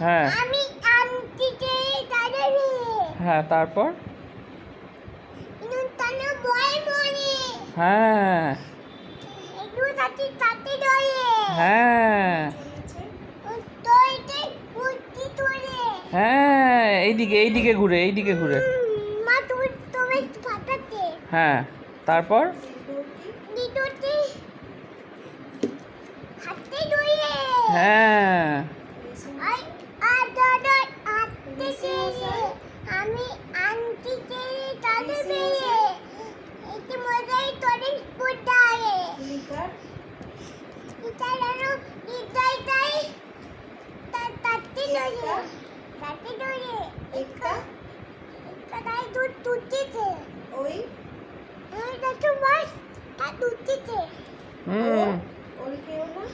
হ্যাঁ আমি আনটিতে দাঁড়াবে হ্যাঁ তারপর ইনুন তানো বয় মনে হ্যাঁ একটু তাতে তাতে দয়ে হ্যাঁ তোইতে কুটি তোরে হ্যাঁ এইদিকে ঘুরে মা তুমি তুমি ফাটাতে হ্যাঁ তারপর দিদুটি হাতে দয়ে হ্যাঁ আই আদাদা আতে আমি আনটিতে দাঁড়াবে এতে মজাই তোরে পোটায়ে ইতারানো ইতাই তাতে দয়ে একটা তাই দুধ তুটিতে ওই ওই দেখো বাস তা তুটিতে হুম ওই কেউ না